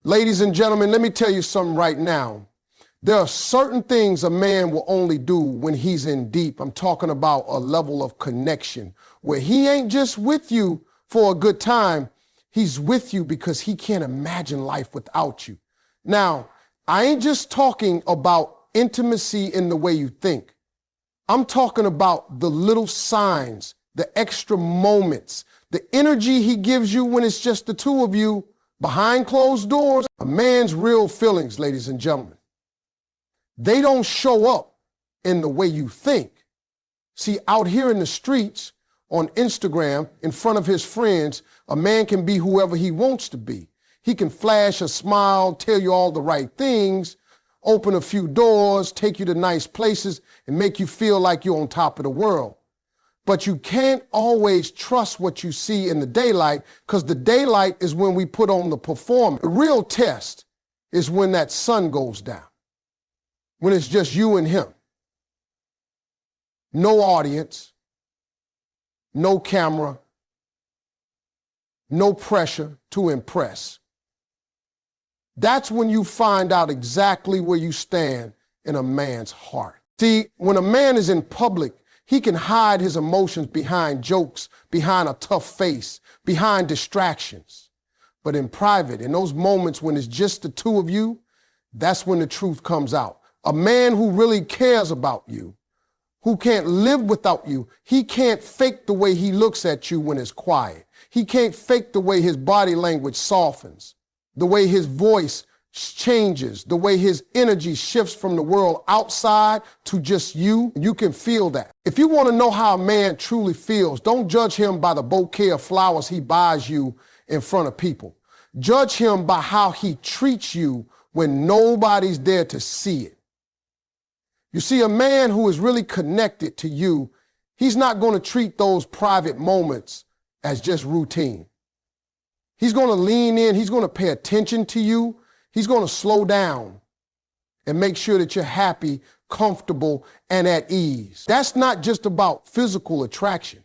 Ladies and gentlemen, let me tell you something right now. There are certain things a man will only do when he's in deep. I'm talking about a level of connection where he ain't just with you for a good time. He's with you because he can't imagine life without you. Now, I ain't just talking about intimacy in the way you think. I'm talking about the little signs, the extra moments, the energy he gives you when it's just the two of you behind closed doors. A man's real feelings, ladies and gentlemen, they don't show up in the way you think. See, out here in the streets, on Instagram, in front of his friends, a man can be whoever he wants to be. He can flash a smile, tell you all the right things, open a few doors, take you to nice places, and make you feel like you're on top of the world. But you can't always trust what you see in the daylight, because the daylight is when we put on the performance. The real test is when that sun goes down, when it's just you and him. No audience, no camera, no pressure to impress. That's when you find out exactly where you stand in a man's heart. See, when a man is in public, he can hide his emotions behind jokes, behind a tough face, behind distractions. But in private, in those moments when it's just the two of you, that's when the truth comes out. A man who really cares about you, who can't live without you, he can't fake the way he looks at you when it's quiet. He can't fake the way his body language softens, the way his voice changes, the way his energy shifts from the world outside to just you. You can feel that. If you want to know how a man truly feels, don't judge him by the bouquet of flowers he buys you in front of people. Judge him by how he treats you when nobody's there to see it. You see, a man who is really connected to you, he's not going to treat those private moments as just routine. He's going to lean in. He's going to pay attention to you. He's going to slow down and make sure that you're happy, comfortable, and at ease. That's not just about physical attraction.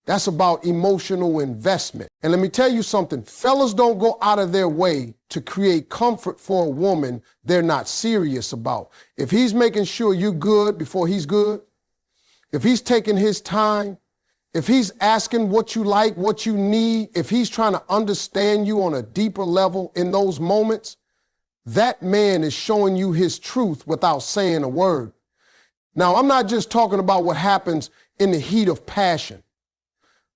That's about emotional investment. And let me tell you something. Fellas don't go out of their way to create comfort for a woman they're not serious about. If he's making sure you're good before he's good, if he's taking his time, if he's asking what you like, what you need, if he's trying to understand you on a deeper level in those moments, that man is showing you his truth without saying a word. Now, I'm not just talking about what happens in the heat of passion.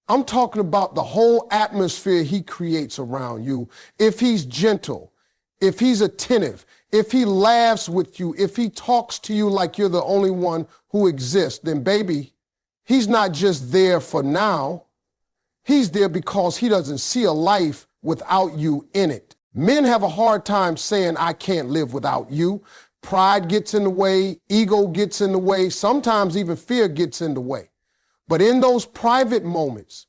I'm talking about the whole atmosphere he creates around you. If he's gentle, if he's attentive, if he laughs with you, if he talks to you like you're the only one who exists, then baby, he's not just there for now. He's there because he doesn't see a life without you in it. Men have a hard time saying, I can't live without you. Pride gets in the way, ego gets in the way, sometimes even fear gets in the way. But in those private moments,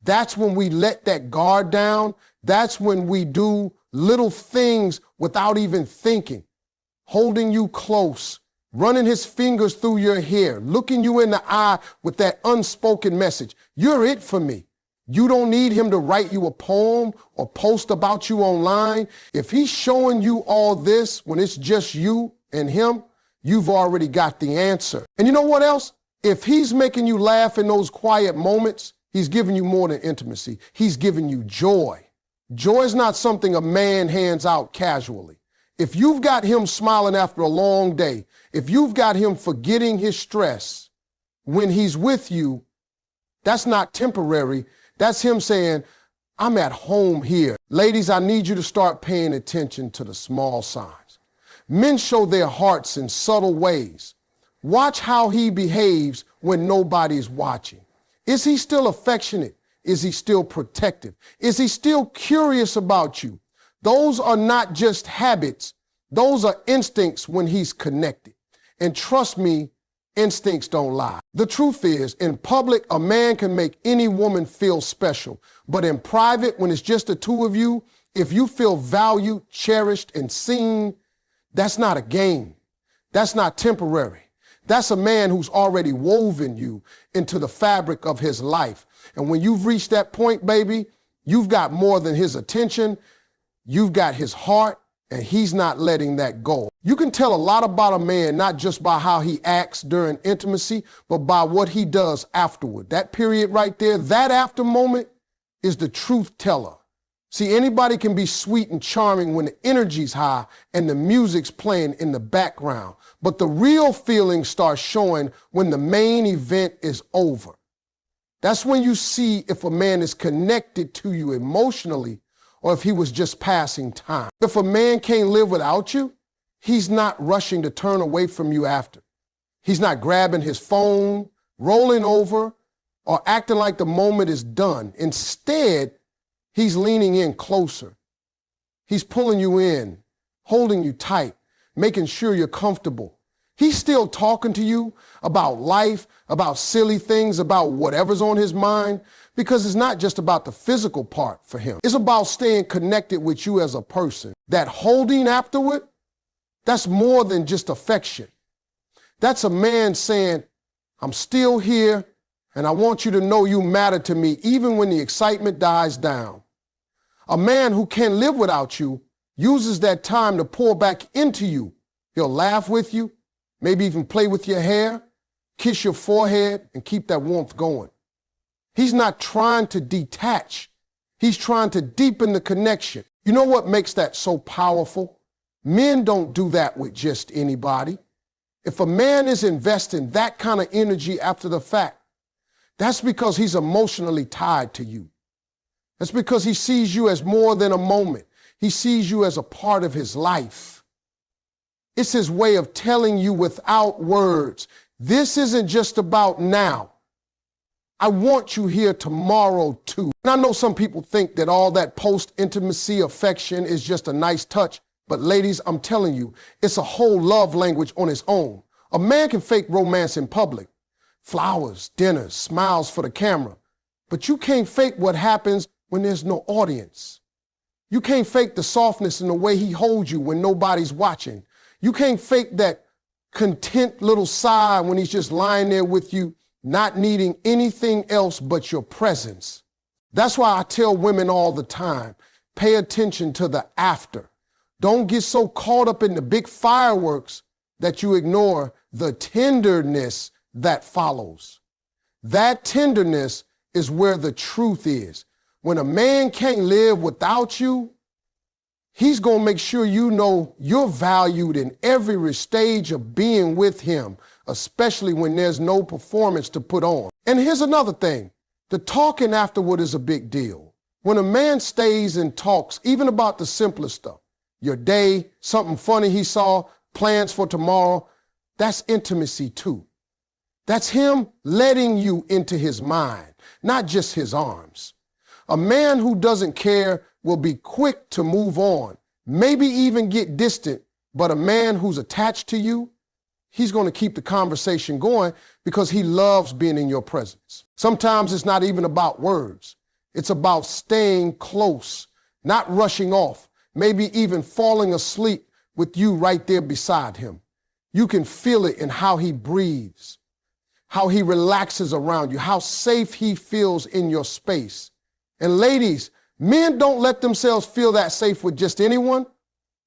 that's when we let that guard down. That's when we do little things without even thinking, holding you close, running his fingers through your hair, looking you in the eye with that unspoken message. You're it for me. You don't need him to write you a poem or post about you online. If he's showing you all this when it's just you and him, you've already got the answer. And you know what else? If he's making you laugh in those quiet moments, he's giving you more than intimacy. He's giving you joy. Joy is not something a man hands out casually. If you've got him smiling after a long day, if you've got him forgetting his stress when he's with you, that's not temporary. That's him saying, I'm at home here. Ladies, I need you to start paying attention to the small signs. Men show their hearts in subtle ways. Watch how he behaves when nobody's watching. Is he still affectionate? Is he still protective? Is he still curious about you? Those are not just habits. Those are instincts when he's connected. And trust me, instincts don't lie. The truth is, in public, a man can make any woman feel special. But in private, when it's just the two of you, if you feel valued, cherished, and seen, that's not a game. That's not temporary. That's a man who's already woven you into the fabric of his life. And when you've reached that point, baby, you've got more than his attention. You've got his heart, and he's not letting that go. You can tell a lot about a man, not just by how he acts during intimacy, but by what he does afterward. That period right there, that after moment is the truth teller. See, anybody can be sweet and charming when the energy's high and the music's playing in the background. But the real feelings start showing when the main event is over. That's when you see if a man is connected to you emotionally or if he was just passing time. If a man can't live without you, he's not rushing to turn away from you after. He's not grabbing his phone, rolling over, or acting like the moment is done. Instead, he's leaning in closer. He's pulling you in, holding you tight, making sure you're comfortable. He's still talking to you about life, about silly things, about whatever's on his mind, because it's not just about the physical part for him. It's about staying connected with you as a person. That holding afterward, that's more than just affection. That's a man saying, I'm still here, and I want you to know you matter to me even when the excitement dies down. A man who can't live without you uses that time to pour back into you. He'll laugh with you, maybe even play with your hair, kiss your forehead, and keep that warmth going. He's not trying to detach. He's trying to deepen the connection. You know what makes that so powerful? Men don't do that with just anybody. If a man is investing that kind of energy after the fact, that's because he's emotionally tied to you. That's because he sees you as more than a moment. He sees you as a part of his life. It's his way of telling you without words, this isn't just about now. I want you here tomorrow too. And I know some people think that all that post-intimacy affection is just a nice touch, but ladies, I'm telling you, it's a whole love language on its own. A man can fake romance in public. Flowers, dinners, smiles for the camera. But you can't fake what happens when there's no audience. You can't fake the softness in the way he holds you when nobody's watching. You can't fake that content little sigh when he's just lying there with you, not needing anything else but your presence. That's why I tell women all the time, pay attention to the after. Don't get so caught up in the big fireworks that you ignore the tenderness that follows. That tenderness is where the truth is. When a man can't live without you, he's going to make sure you know you're valued in every stage of being with him, especially when there's no performance to put on. And here's another thing. The talking afterward is a big deal. When a man stays and talks, even about the simplest stuff, your day, something funny he saw, plans for tomorrow, that's intimacy too. That's him letting you into his mind, not just his arms. A man who doesn't care will be quick to move on, maybe even get distant, but a man who's attached to you, he's going to keep the conversation going because he loves being in your presence. Sometimes it's not even about words. It's about staying close, not rushing off, maybe even falling asleep with you right there beside him. You can feel it in how he breathes, how he relaxes around you, how safe he feels in your space. And ladies, men don't let themselves feel that safe with just anyone.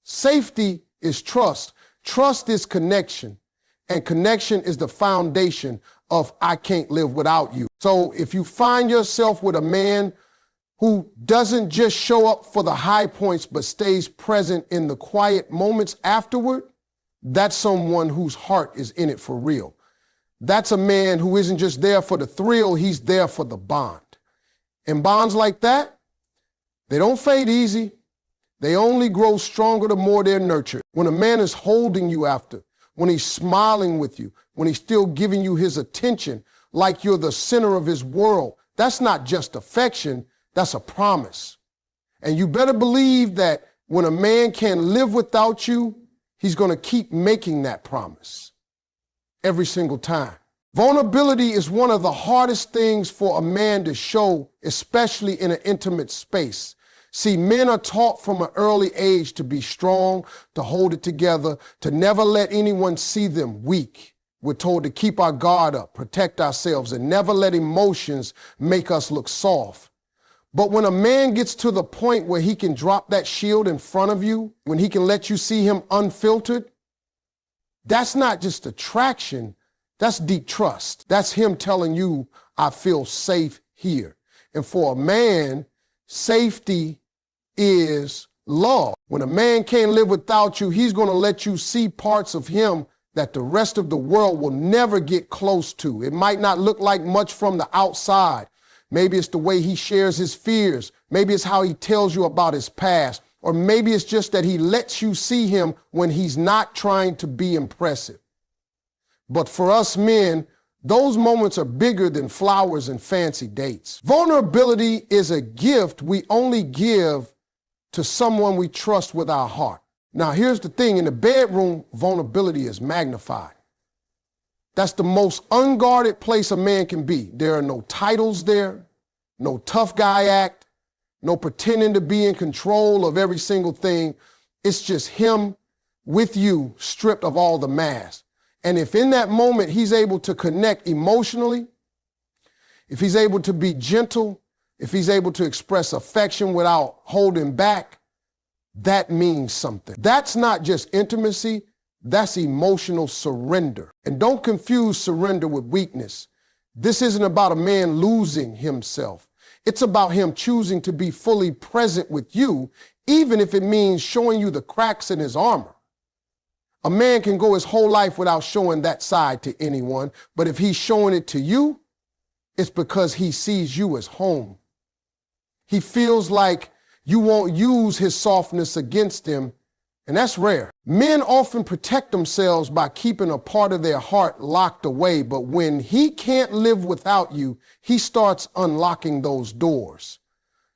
Safety is trust. Trust is connection. And connection is the foundation of I can't live without you. So if you find yourself with a man who doesn't just show up for the high points but stays present in the quiet moments afterward, that's someone whose heart is in it for real. That's a man who isn't just there for the thrill, he's there for the bond. And bonds like that, they don't fade easy. They only grow stronger the more they're nurtured. When a man is holding you after, when he's smiling with you, when he's still giving you his attention like you're the center of his world, that's not just affection, that's a promise. And you better believe that when a man can't live without you, he's going to keep making that promise every single time. Vulnerability is one of the hardest things for a man to show, especially in an intimate space. See, men are taught from an early age to be strong, to hold it together, to never let anyone see them weak. We're told to keep our guard up, protect ourselves, and never let emotions make us look soft. But when a man gets to the point where he can drop that shield in front of you, when he can let you see him unfiltered, that's not just attraction, that's deep trust. That's him telling you, I feel safe here. And for a man, safety is love. When a man can't live without you, he's going to let you see parts of him that the rest of the world will never get close to. It might not look like much from the outside. Maybe it's the way he shares his fears. Maybe it's how he tells you about his past. Or maybe it's just that he lets you see him when he's not trying to be impressive. But for us men, those moments are bigger than flowers and fancy dates. Vulnerability is a gift we only give to someone we trust with our heart. Now, here's the thing. In the bedroom, vulnerability is magnified. That's the most unguarded place a man can be. There are no titles there, no tough guy act, no pretending to be in control of every single thing. It's just him with you, stripped of all the masks. And if in that moment he's able to connect emotionally, if he's able to be gentle, if he's able to express affection without holding back, that means something. That's not just intimacy, that's emotional surrender. And don't confuse surrender with weakness. This isn't about a man losing himself. It's about him choosing to be fully present with you, even if it means showing you the cracks in his armor. A man can go his whole life without showing that side to anyone, but if he's showing it to you, it's because he sees you as home. He feels like you won't use his softness against him, and that's rare. Men often protect themselves by keeping a part of their heart locked away, but when he can't live without you, he starts unlocking those doors.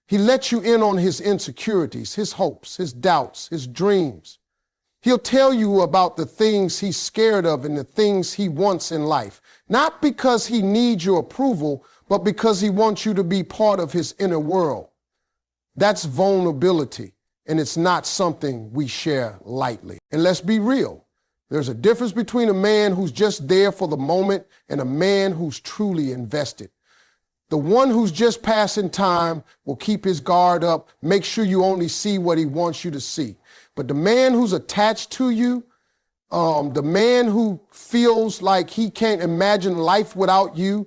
He lets you in on his insecurities, his hopes, his doubts, his dreams. He'll tell you about the things he's scared of and the things he wants in life, not because he needs your approval, but because he wants you to be part of his inner world. That's vulnerability, and it's not something we share lightly. And let's be real. There's a difference between a man who's just there for the moment and a man who's truly invested. The one who's just passing time will keep his guard up, make sure you only see what he wants you to see. But the man who's attached to you, the man who feels like he can't imagine life without you,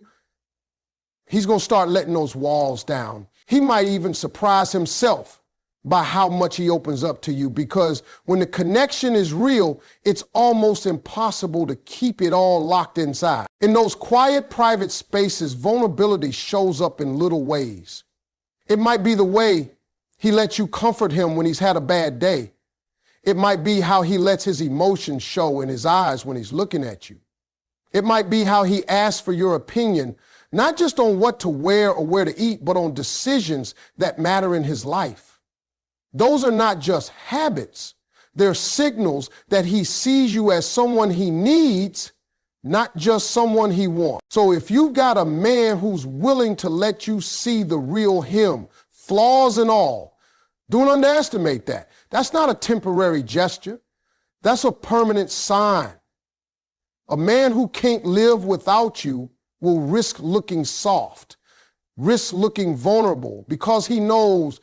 he's going to start letting those walls down. He might even surprise himself by how much he opens up to you, because when the connection is real, it's almost impossible to keep it all locked inside. In those quiet, private spaces, vulnerability shows up in little ways. It might be the way he lets you comfort him when he's had a bad day. It might be how he lets his emotions show in his eyes when he's looking at you. It might be how he asks for your opinion, not just on what to wear or where to eat, but on decisions that matter in his life. Those are not just habits. They're signals that he sees you as someone he needs, not just someone he wants. So if you've got a man who's willing to let you see the real him, flaws and all, don't underestimate that. That's not a temporary gesture. That's a permanent sign. A man who can't live without you will risk looking soft, risk looking vulnerable, because he knows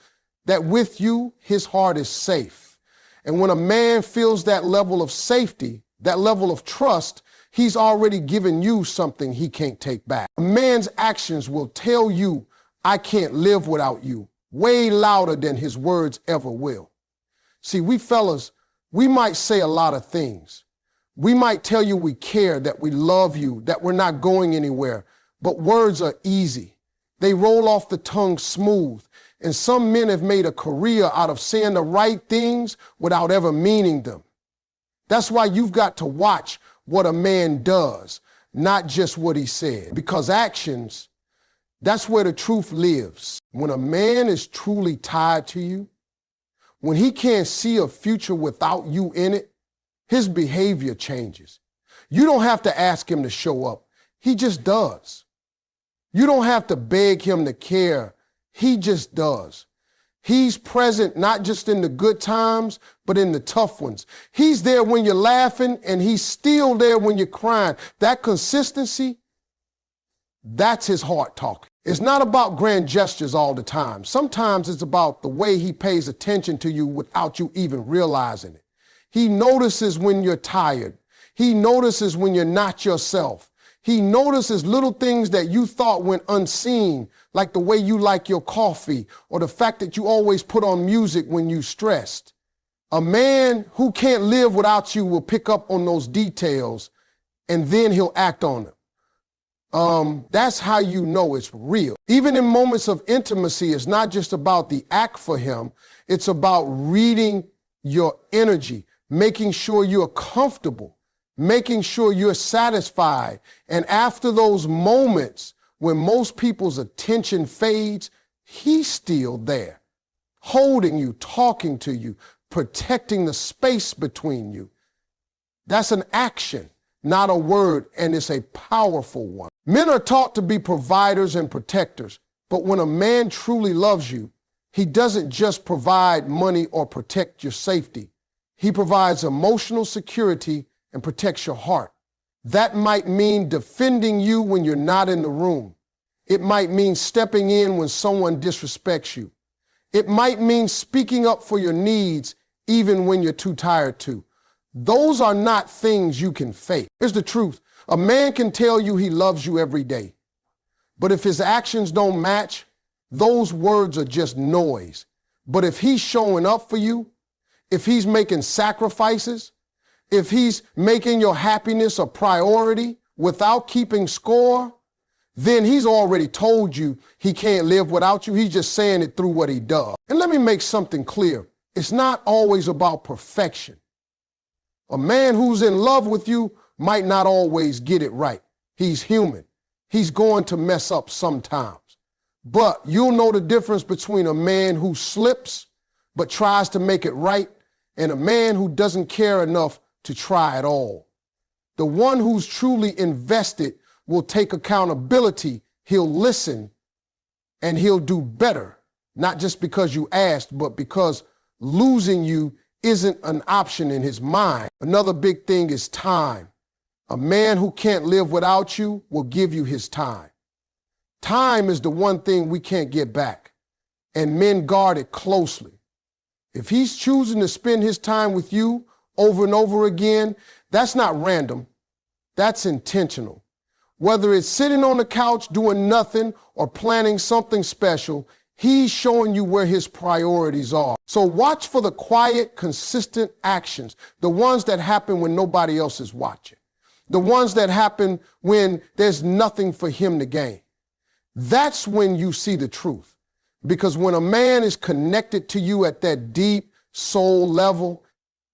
that with you, his heart is safe. And when a man feels that level of safety, that level of trust, he's already given you something he can't take back. A man's actions will tell you, I can't live without you, way louder than his words ever will. See, we fellas, we might say a lot of things. We might tell you we care, that we love you, that we're not going anywhere, but words are easy. They roll off the tongue smooth. And some men have made a career out of saying the right things without ever meaning them. That's why you've got to watch what a man does, not just what he said. Because actions, that's where the truth lives. When a man is truly tied to you, when he can't see a future without you in it, his behavior changes. You don't have to ask him to show up. He just does. You don't have to beg him to care. He just does. He's present not just in the good times, but in the tough ones. He's there when you're laughing, and he's still there when you're crying. That consistency, that's his heart talking. It's not about grand gestures all the time. Sometimes it's about the way he pays attention to you without you even realizing it. He notices when you're tired. He notices when you're not yourself. He notices little things that you thought went unseen, like the way you like your coffee or the fact that you always put on music when you're stressed. A man who can't live without you will pick up on those details and then he'll act on them. That's how you know it's real. Even in moments of intimacy, it's not just about the act for him. It's about reading your energy, making sure you're comfortable, making sure you're satisfied. And after those moments when most people's attention fades, he's still there, holding you, talking to you, protecting the space between you. That's an action, not a word, and it's a powerful one. Men are taught to be providers and protectors, but when a man truly loves you, he doesn't just provide money or protect your safety. He provides emotional security and protects your heart. That might mean defending you when you're not in the room. It might mean stepping in when someone disrespects you. It might mean speaking up for your needs even when you're too tired to. Those are not things you can fake. Here's the truth. A man can tell you he loves you every day, but if his actions don't match, those words are just noise. But if he's showing up for you, if he's making sacrifices, if he's making your happiness a priority without keeping score, then he's already told you he can't live without you. He's just saying it through what he does. And let me make something clear. It's not always about perfection. A man who's in love with you might not always get it right. He's human. He's going to mess up sometimes. But you'll know the difference between a man who slips but tries to make it right and a man who doesn't care enough to try at all. The one who's truly invested will take accountability. He'll listen and he'll do better, not just because you asked, but because losing you isn't an option in his mind. Another big thing is time. A man who can't live without you will give you his time. Time is the one thing we can't get back, and men guard it closely. If he's choosing to spend his time with you over and over again, that's not random. That's intentional. Whether it's sitting on the couch doing nothing or planning something special, he's showing you where his priorities are. So watch for the quiet, consistent actions, the ones that happen when nobody else is watching, the ones that happen when there's nothing for him to gain. That's when you see the truth. Because when a man is connected to you at that deep soul level,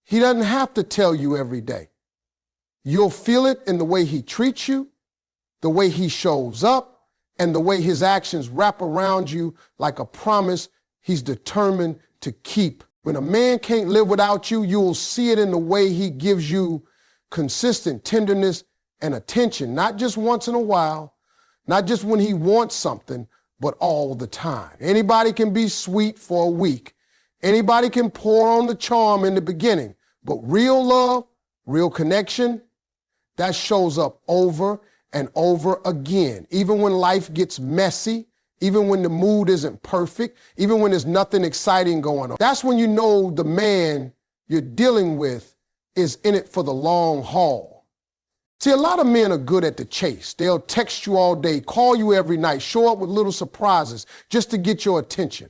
he doesn't have to tell you every day. You'll feel it in the way he treats you, the way he shows up, and the way his actions wrap around you like a promise he's determined to keep. When a man can't live without you, you'll see it in the way he gives you consistent tenderness and attention, not just once in a while, not just when he wants something, but all the time. Anybody can be sweet for a week. Anybody can pour on the charm in the beginning, but real love, real connection, that shows up over and over again. Even when life gets messy, even when the mood isn't perfect, even when there's nothing exciting going on. That's when you know the man you're dealing with is in it for the long haul. See, a lot of men are good at the chase. They'll text you all day, call you every night, show up with little surprises just to get your attention.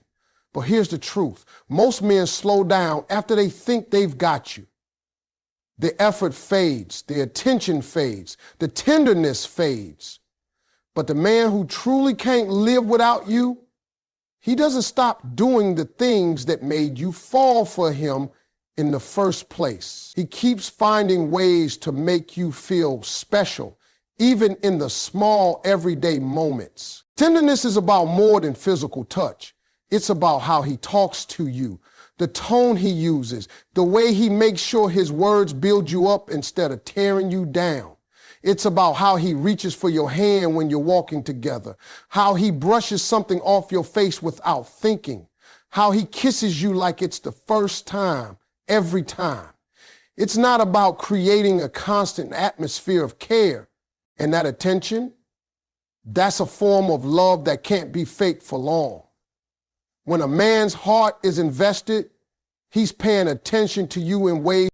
But here's the truth. Most men slow down after they think they've got you. The effort fades, the attention fades, the tenderness fades. But the man who truly can't live without you, he doesn't stop doing the things that made you fall for him in the first place. He keeps finding ways to make you feel special, even in the small everyday moments. Tenderness is about more than physical touch. It's about how he talks to you, the tone he uses, the way he makes sure his words build you up instead of tearing you down. It's about how he reaches for your hand when you're walking together, how he brushes something off your face without thinking, how he kisses you like it's the first time, every time. It's not about creating a constant atmosphere of care and that attention. That's a form of love that can't be faked for long. When a man's heart is invested, he's paying attention to you in ways